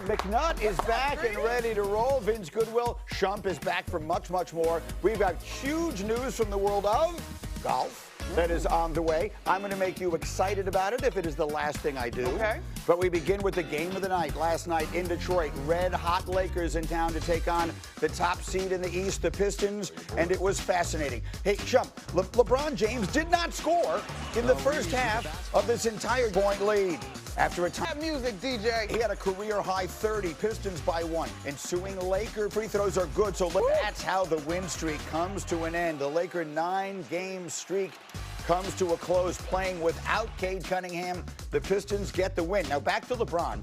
McNutt is back and ready to roll. Vince Goodwill, Shump is back for much, much more. We've got huge news from the world of golf that is on the way. I'm going to make you excited about it if it is the last thing I do. Okay. But we begin with the game of the night. Last night in Detroit, red-hot Lakers in town to take on the top seed in the East, the Pistons, and it was fascinating. Hey, Shump, LeBron James did not score in the first half of this entire point lead. After a time, That music, DJ. he had a career-high 30, Pistons by 1. Ensuing Laker free throws are good, so that's how the win streak comes to an end. The Laker 9-game streak comes to a close, playing without Cade Cunningham. The Pistons get the win. Now back to LeBron.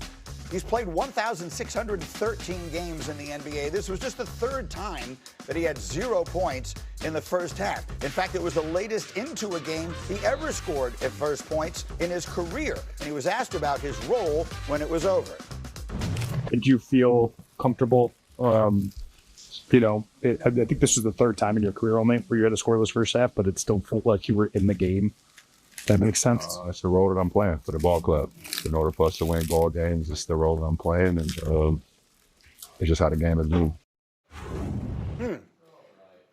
He's played 1,613 games in the NBA. This was just the third time that he had 0 points in the first half. In fact, it was the latest into a game he ever scored at first points in his career. And he was asked about his role when it was over. Did you feel comfortable? I think this was the third time in your career only where you had a scoreless first half, but it still felt like you were in the game. That makes sense. It's the role that I'm playing for the ball club. In order for us to win ball games, it's the role that I'm playing, and it's just how the game is moved.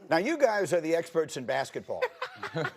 Now, you guys are the experts in basketball,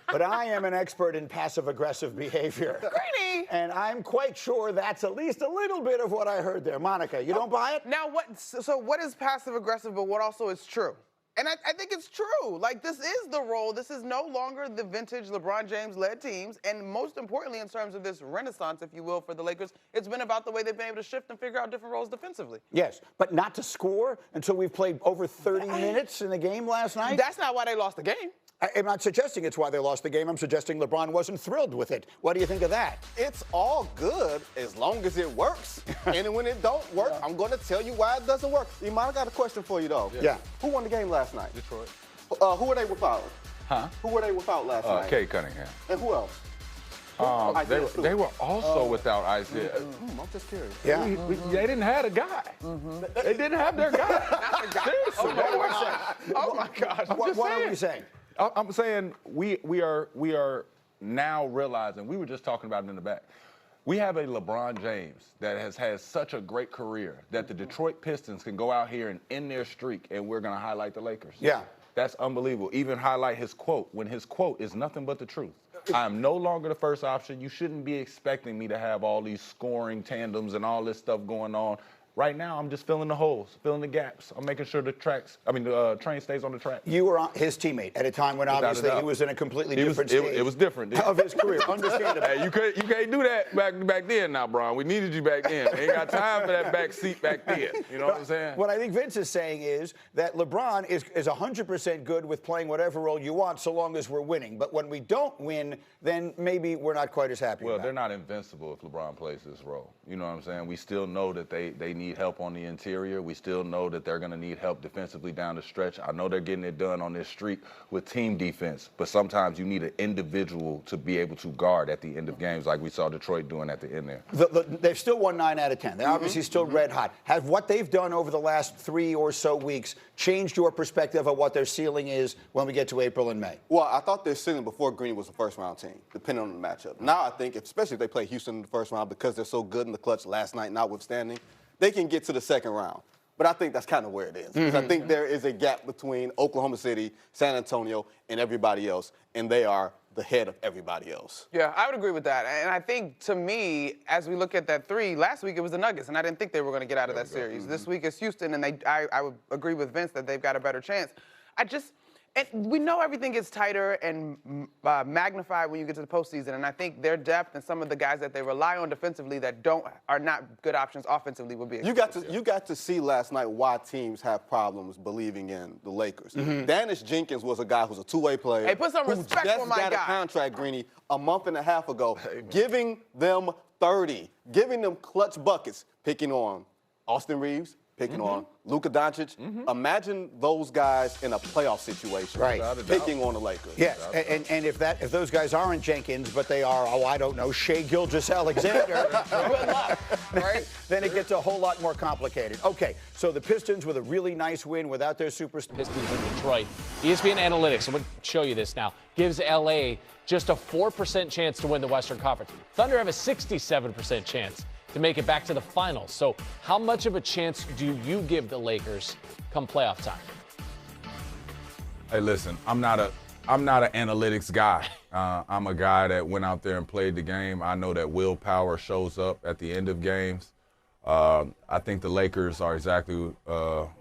but I am an expert in passive-aggressive behavior. Greeny. And I'm quite sure that's at least a little bit of what I heard there. Monica, you don't buy it? Now, what is passive-aggressive, but what also is true? And I think it's true. Like, this is the role. This is no longer the vintage LeBron James-led teams. And most importantly, in terms of this renaissance, if you will, for the Lakers, it's been about the way they've been able to shift and figure out different roles defensively. Yes, but not to score until we've played over 30 minutes in the game last night? That's not why they lost the game. I'm not suggesting it's why they lost the game. I'm suggesting LeBron wasn't thrilled with it. What do you think of that? It's all good as long as it works. And when it don't work, I'm going to tell you why it doesn't work. Iman, I got a question for you, though. Yeah. Who won the game last night? Detroit. Who were they without? Huh? Who were they without last night? Cade Cunningham. And who else? They were also without Isaiah. I'm just curious. Yeah. They didn't have a guy. They didn't have their guy. Seriously. Oh, my gosh. What are we saying? I'm saying we are now realizing, we were just talking about it in the back. We have a LeBron James that has had such a great career that the Detroit Pistons can go out here and end their streak, and we're going to highlight the Lakers. Yeah. That's unbelievable. Even highlight his quote, when his quote is nothing but the truth. I am no longer the first option. You shouldn't be expecting me to have all these scoring tandems and all this stuff going on. Right now, I'm just filling the holes, filling the gaps. I'm making sure the train stays on the track. You were his teammate at a time when obviously he was in a completely different stage. It was different. Of his career, understandable. Hey, you can't do that back then now, Bron. We needed you back then. Ain't got time for that back seat back then. You know what I'm saying? What I think Vince is saying is that LeBron is 100% good with playing whatever role you want so long as we're winning. But when we don't win, then maybe we're not quite as happy Well, about they're it. not invincible if LeBron plays this role. You know what I'm saying? We still know that they need help on the interior. We still know that they're going to need help defensively down the stretch. I know they're getting it done on this streak with team defense, but sometimes you need an individual to be able to guard at the end of games like we saw Detroit doing at the end there. They've still won 9 out of 10. They're obviously still red hot. Have what they've done over the last 3 or so weeks changed your perspective of what their ceiling is when we get to April and May? Well, I thought their ceiling before Green was a first-round team, depending on the matchup. Now I think, especially if they play Houston in the first round, because they're so good in the clutch last night notwithstanding, they can get to the second round. But I think that's kind of where it is. Because I think there is a gap between Oklahoma City, San Antonio, and everybody else, and they are the head of everybody else. Yeah, I would agree with that. And I think, to me, as we look at that 3, last week it was the Nuggets, and I didn't think they were going to get out of that series. This week it's Houston, and I would agree with Vince that they've got a better chance. And we know everything gets tighter and magnified when you get to the postseason, and I think their depth and some of the guys that they rely on defensively that are not good options offensively will be exposed. You got to see last night why teams have problems believing in the Lakers. Dennis Jenkins was a guy who's a two-way player. Hey, put some respect on my guy. Who just got a contract, Greeny, a month and a half ago, giving them 30, giving them clutch buckets, picking on Austin Reeves, picking on Luka Doncic. Imagine those guys in a playoff situation, Right. picking on the Lakers. Yes, and if those guys aren't Jenkins, but they are, I don't know, Shea Gilgeous-Alexander, good luck, right? Then it gets a whole lot more complicated. Okay, so the Pistons with a really nice win without their superstar. Pistons in Detroit. ESPN Analytics, I'm going to show you this now, gives LA just a 4% chance to win the Western Conference. Thunder have a 67% chance to make it back to the finals. So how much of a chance do you give the Lakers come playoff time? Hey, listen, I'm not an analytics guy. I'm a guy that went out there and played the game. I know that willpower shows up at the end of games. I think the Lakers are exactly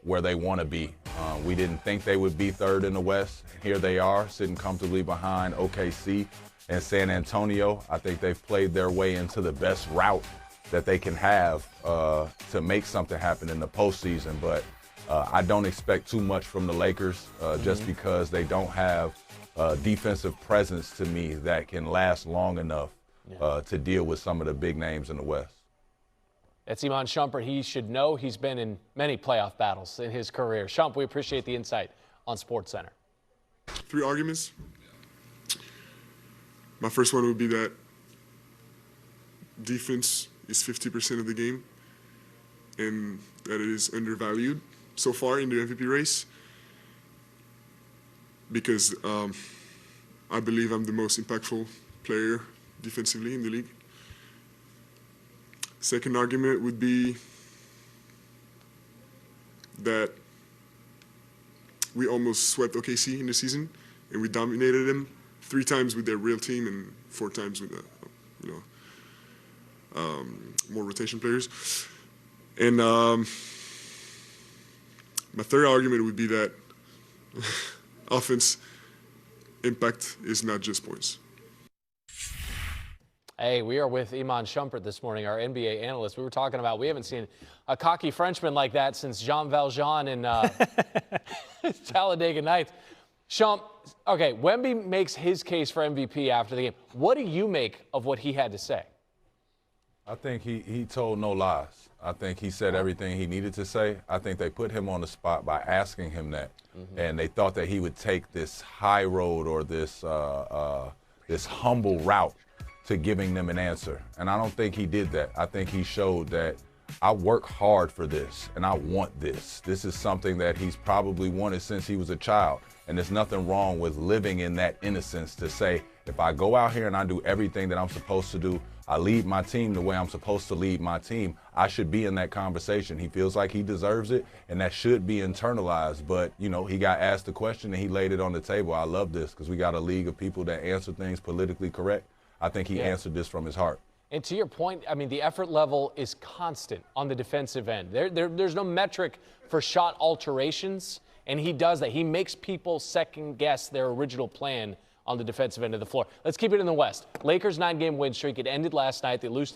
where they want to be. We didn't think they would be third in the West. Here they are, sitting comfortably behind OKC and San Antonio. I think they've played their way into the best route that they can have to make something happen in the postseason. But I don't expect too much from the Lakers just because they don't have defensive presence to me that can last long enough to deal with some of the big names in the West. That's Iman Shumpert. He should know he's been in many playoff battles in his career. Shump, we appreciate the insight on SportsCenter. 3 arguments. My first one would be that defense is 50% of the game and that it is undervalued so far in the MVP race because I believe I'm the most impactful player defensively in the league. Second argument would be that we almost swept OKC in the season and we dominated them 3 times with their real team and 4 times with more rotation players. And my third argument would be that offense impact is not just points. Hey, we are with Iman Shumpert this morning, our NBA analyst. We were talking about we haven't seen a cocky Frenchman like that since Jean Valjean in Talladega Nights. Shump, okay, Wemby makes his case for MVP after the game. What do you make of what he had to say? I think he told no lies. I think he said everything he needed to say. I think they put him on the spot by asking him that. And they thought that he would take this high road or this humble route to giving them an answer. And I don't think he did that. I think he showed that I work hard for this and I want this. This is something that he's probably wanted since he was a child. And there's nothing wrong with living in that innocence to say, if I go out here and I do everything that I'm supposed to do, I lead my team the way I'm supposed to lead my team, I should be in that conversation. He feels like he deserves it, and that should be internalized. But, you know, he got asked the question and he laid it on the table. I love this because we got a league of people that answer things politically correct. I think he answered this from his heart. And to your point, I mean, the effort level is constant on the defensive end. There's no metric for shot alterations, and he does that. He makes people second-guess their original plan on the defensive end of the floor. Let's keep it in the West. Lakers' 9-game win streak. It ended last night. They lose